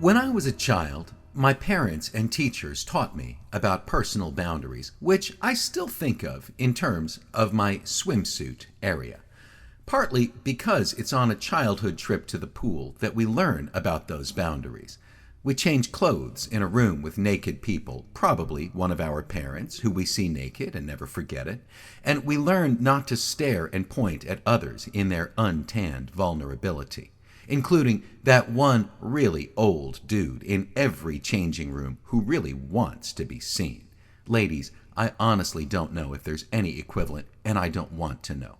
When I was a child, my parents and teachers taught me about personal boundaries, which I still think of in terms of my swimsuit area. Partly because it's on a childhood trip to the pool that we learn about those boundaries. We change clothes in a room with naked people, probably one of our parents, who we see naked and never forget it, and we learn not to stare and point at others in their untanned vulnerability, including that one really old dude in every changing room who really wants to be seen. Ladies, I honestly don't know if there's any equivalent, and I don't want to know.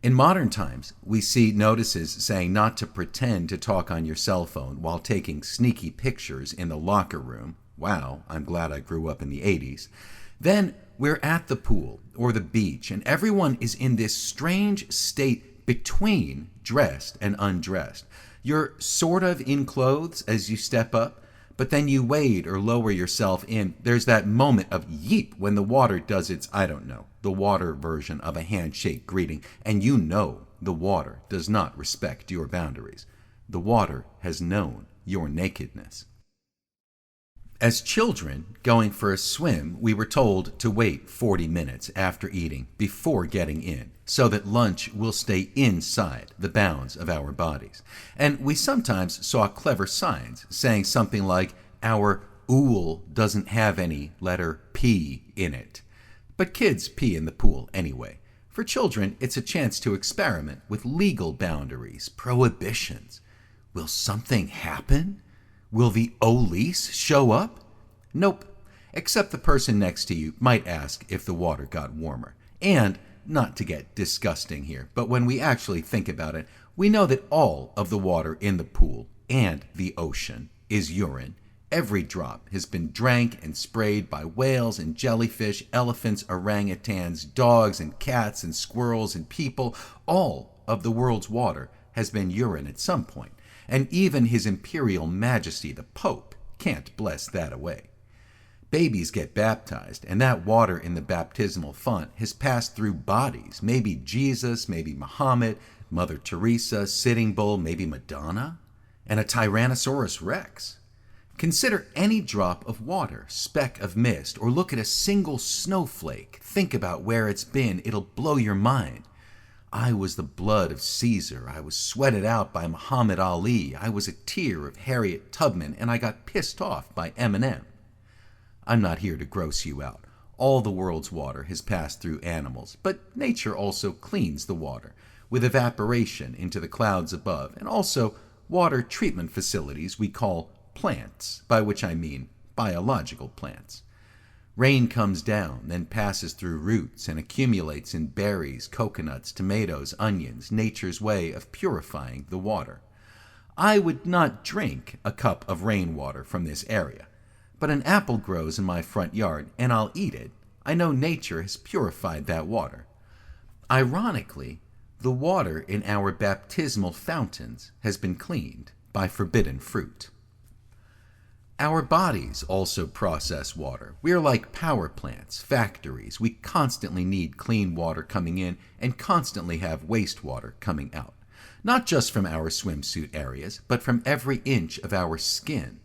In modern times, we see notices saying not to pretend to talk on your cell phone while taking sneaky pictures in the locker room. Wow, I'm glad I grew up in the 80s. Then we're at the pool or the beach, and everyone is in this strange state between dressed and undressed. You're sort of in clothes as you step up, but then you wade or lower yourself in. There's that moment of yeep when the water does its, I don't know, the water version of a handshake greeting, and you know the water does not respect your boundaries. The water has known your nakedness. As children, going for a swim, we were told to wait 40 minutes after eating before getting in, so that lunch will stay inside the bounds of our bodies. And we sometimes saw clever signs saying something like, our ool doesn't have any letter P in it. But kids pee in the pool anyway. For children, it's a chance to experiment with legal boundaries, prohibitions. Will something happen? Will the Olise show up? Nope, except the person next to you might ask if the water got warmer. And, not to get disgusting here, but when we actually think about it, we know that all of the water in the pool and the ocean is urine. Every drop has been drank and sprayed by whales and jellyfish, elephants, orangutans, dogs and cats and squirrels and people. All of the world's water has been urine at some point. And even His Imperial Majesty the Pope can't bless that away. Babies get baptized, and that water in the baptismal font has passed through bodies. Maybe Jesus, maybe Muhammad, Mother Teresa, Sitting Bull, maybe Madonna, and a Tyrannosaurus Rex. Consider any drop of water, speck of mist, or look at a single snowflake. Think about where it's been. It'll blow your mind. I was the blood of Caesar. I was sweated out by Muhammad Ali. I was a tear of Harriet Tubman, and I got pissed off by Eminem. I'm not here to gross you out. All the world's water has passed through animals, but nature also cleans the water with evaporation into the clouds above, and also water treatment facilities we call plants, by which I mean biological plants. Rain comes down, then passes through roots and accumulates in berries, coconuts, tomatoes, onions, nature's way of purifying the water. I would not drink a cup of rainwater from this area, but an apple grows in my front yard and I'll eat it. I know nature has purified that water. Ironically, the water in our baptismal fountains has been cleaned by forbidden fruit. Our bodies also process water. We are like power plants, factories. We constantly need clean water coming in and constantly have wastewater coming out. Not just from our swimsuit areas, but from every inch of our skin.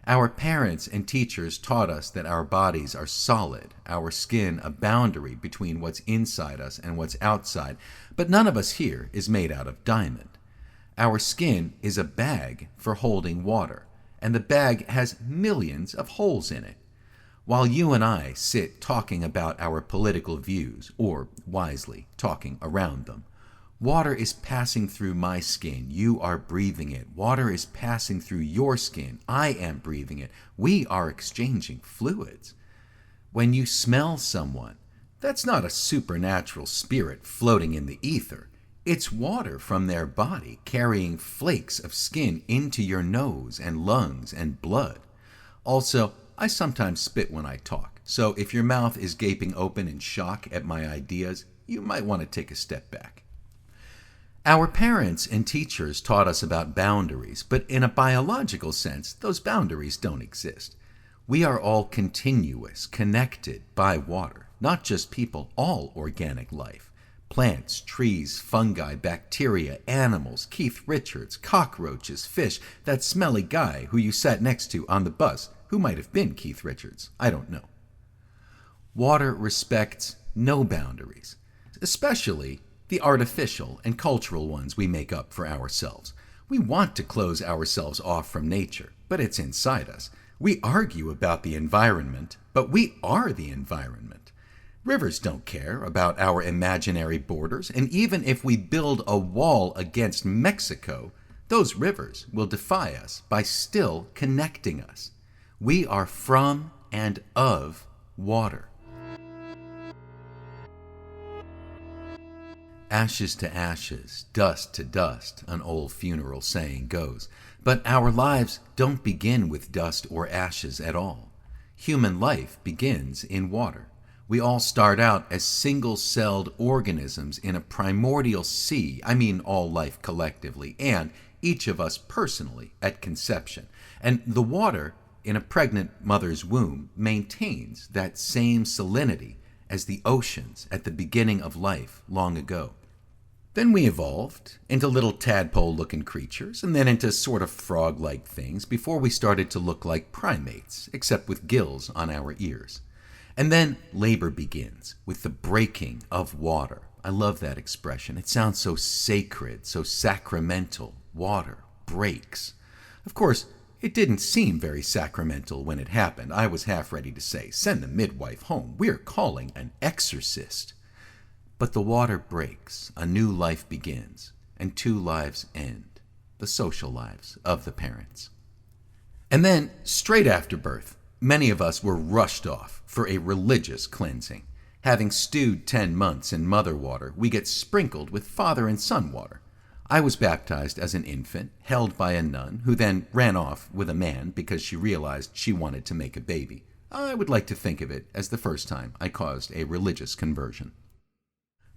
Our parents and teachers taught us that our bodies are solid, our skin a boundary between what's inside us and what's outside, but none of us here is made out of diamond. Our skin is a bag for holding water, and the bag has millions of holes in it. While you and I sit talking about our political views, or wisely talking around them, water is passing through my skin. You are breathing it. Water is passing through your skin. I am breathing it. We are exchanging fluids. When you smell someone, that's not a supernatural spirit floating in the ether. It's water from their body carrying flakes of skin into your nose and lungs and blood. Also, I sometimes spit when I talk, so if your mouth is gaping open in shock at my ideas, you might want to take a step back. Our parents and teachers taught us about boundaries, but in a biological sense, those boundaries don't exist. We are all continuous, connected by water, not just people, all organic life. Plants, trees, fungi, bacteria, animals, Keith Richards, cockroaches, fish, that smelly guy who you sat next to on the bus, who might have been Keith Richards, I don't know. Water respects no boundaries, especially the artificial and cultural ones we make up for ourselves. We want to close ourselves off from nature, but it's inside us. We argue about the environment, but we are the environment. Rivers don't care about our imaginary borders, and even if we build a wall against Mexico, those rivers will defy us by still connecting us. We are from and of water. Ashes to ashes, dust to dust, an old funeral saying goes. But our lives don't begin with dust or ashes at all. Human life begins in water. We all start out as single-celled organisms in a primordial sea, I mean all life collectively, and each of us personally at conception. And the water in a pregnant mother's womb maintains that same salinity as the oceans at the beginning of life long ago. Then we evolved into little tadpole-looking creatures, and then into sort of frog-like things before we started to look like primates, except with gills on our ears. And then labor begins with the breaking of water. I love that expression. It sounds so sacred, so sacramental. Water breaks. Of course, it didn't seem very sacramental when it happened. I was half ready to say, send the midwife home. We're calling an exorcist. But the water breaks, a new life begins, and two lives end, the social lives of the parents. And then, straight after birth, many of us were rushed off for a religious cleansing. Having stewed 10 months in mother water, we get sprinkled with father and son water. I was baptized as an infant, held by a nun, who then ran off with a man because she realized she wanted to make a baby. I would like to think of it as the first time I caused a religious conversion.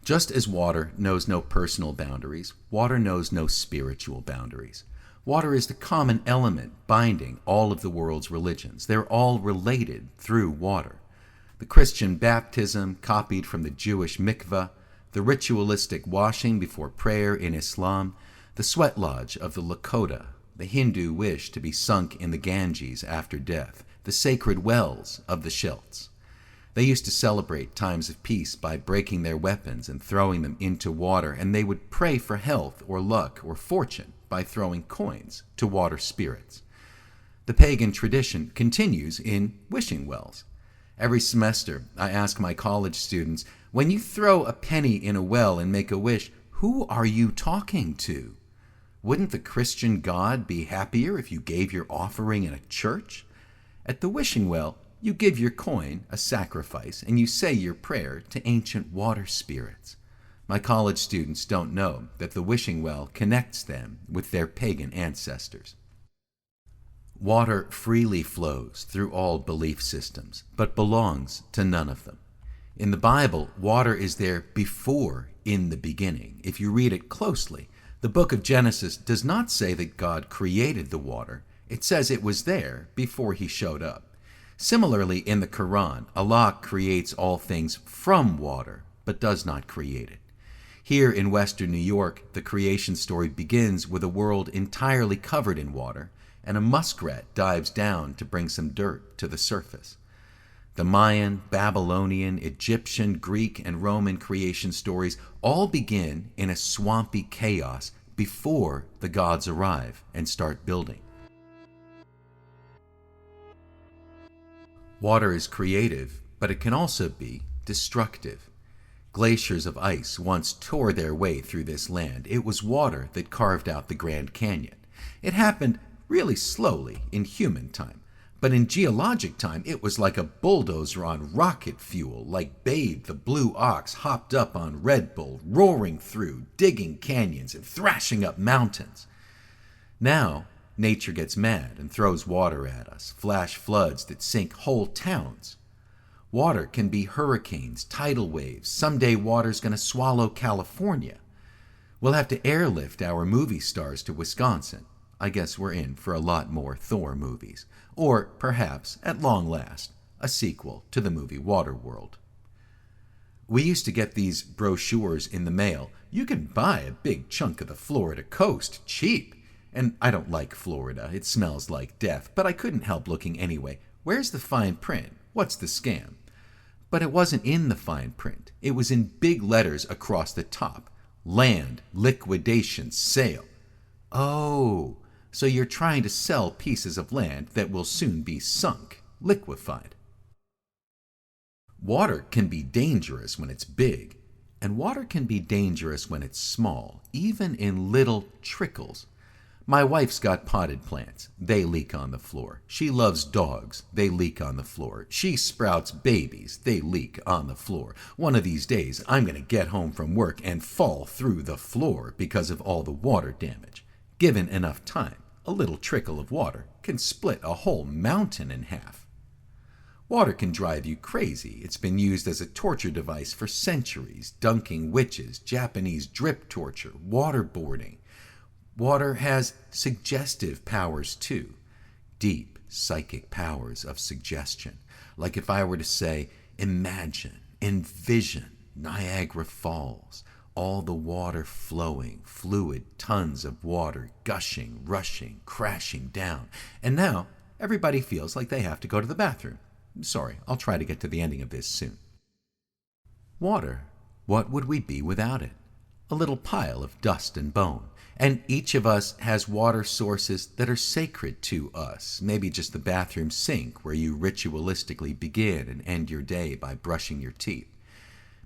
Just as water knows no personal boundaries, water knows no spiritual boundaries. Water is the common element binding all of the world's religions. They're all related through water. The Christian baptism, copied from the Jewish mikveh, the ritualistic washing before prayer in Islam, the sweat lodge of the Lakota, the Hindu wish to be sunk in the Ganges after death, the sacred wells of the Celts. They used to celebrate times of peace by breaking their weapons and throwing them into water, and they would pray for health or luck or fortune by throwing coins to water spirits. The pagan tradition continues in wishing wells. Every semester, I ask my college students, when you throw a penny in a well and make a wish, who are you talking to? Wouldn't the Christian God be happier if you gave your offering in a church? At the wishing well, you give your coin, a sacrifice, and you say your prayer to ancient water spirits. My college students don't know that the wishing well connects them with their pagan ancestors. Water freely flows through all belief systems, but belongs to none of them. In the Bible, water is there before in the beginning. If you read it closely, the book of Genesis does not say that God created the water. It says it was there before he showed up. Similarly, in the Quran, Allah creates all things from water, but does not create it. Here in Western New York, the creation story begins with a world entirely covered in water, and a muskrat dives down to bring some dirt to the surface. The Mayan, Babylonian, Egyptian, Greek, and Roman creation stories all begin in a swampy chaos before the gods arrive and start building. Water is creative, but it can also be destructive. Glaciers of ice once tore their way through this land. It was water that carved out the Grand Canyon. It happened really slowly in human time, but in geologic time it was like a bulldozer on rocket fuel, like Babe the Blue Ox hopped up on Red Bull, roaring through, digging canyons and thrashing up mountains. Now, nature gets mad and throws water at us, flash floods that sink whole towns. Water can be hurricanes, tidal waves. Someday water's going to swallow California. We'll have to airlift our movie stars to Wisconsin. I guess we're in for a lot more Thor movies. Or perhaps, at long last, a sequel to the movie Waterworld. We used to get these brochures in the mail. You can buy a big chunk of the Florida coast cheap. And I don't like Florida. It smells like death. But I couldn't help looking anyway. Where's the fine print? What's the scam? But it wasn't in the fine print. It was in big letters across the top. Land liquidation sale. Oh, so you're trying to sell pieces of land that will soon be sunk, liquefied. Water can be dangerous when it's big, and water can be dangerous when it's small, even in little trickles. My wife's got potted plants. They leak on the floor. She loves dogs. They leak on the floor. She sprouts babies. They leak on the floor. One of these days, I'm going to get home from work and fall through the floor because of all the water damage. Given enough time, a little trickle of water can split a whole mountain in half. Water can drive you crazy. It's been used as a torture device for centuries. Dunking witches, Japanese drip torture, waterboarding. Water has suggestive powers too. Deep psychic powers of suggestion. Like if I were to say, imagine, envision Niagara Falls, all the water flowing, fluid tons of water gushing, rushing, crashing down. And now everybody feels like they have to go to the bathroom. Sorry, I'll try to get to the ending of this soon. Water, what would we be without it? A little pile of dust and bone. And each of us has water sources that are sacred to us. Maybe just the bathroom sink where you ritualistically begin and end your day by brushing your teeth.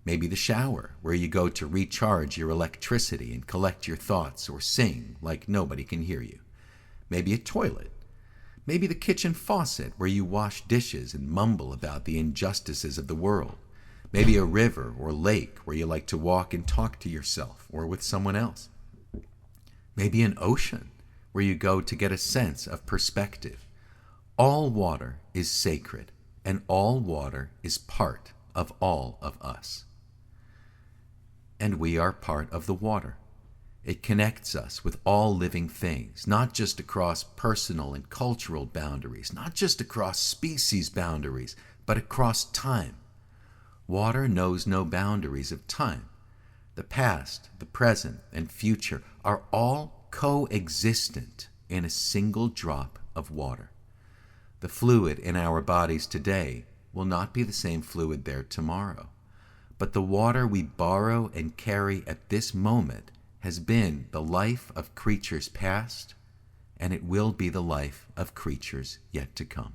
Maybe the shower where you go to recharge your electricity and collect your thoughts or sing like nobody can hear you. Maybe a toilet. Maybe the kitchen faucet where you wash dishes and mumble about the injustices of the world. Maybe a river or lake where you like to walk and talk to yourself or with someone else. Maybe an ocean where you go to get a sense of perspective. All water is sacred, and all water is part of all of us. And we are part of the water. It connects us with all living things, not just across personal and cultural boundaries, not just across species boundaries, but across time. Water knows no boundaries of time. The past, the present, and future are all coexistent in a single drop of water. The fluid in our bodies today will not be the same fluid there tomorrow, but the water we borrow and carry at this moment has been the life of creatures past, and it will be the life of creatures yet to come.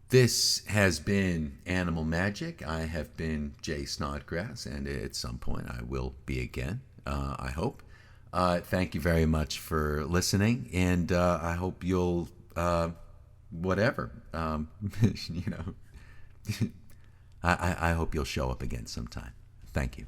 This has been Animal Magic. I have been Jay Snodgrass, and at some point I will be again, I hope. Thank you very much for listening, and I hope you'll, whatever, you know, I hope you'll show up again sometime. Thank you.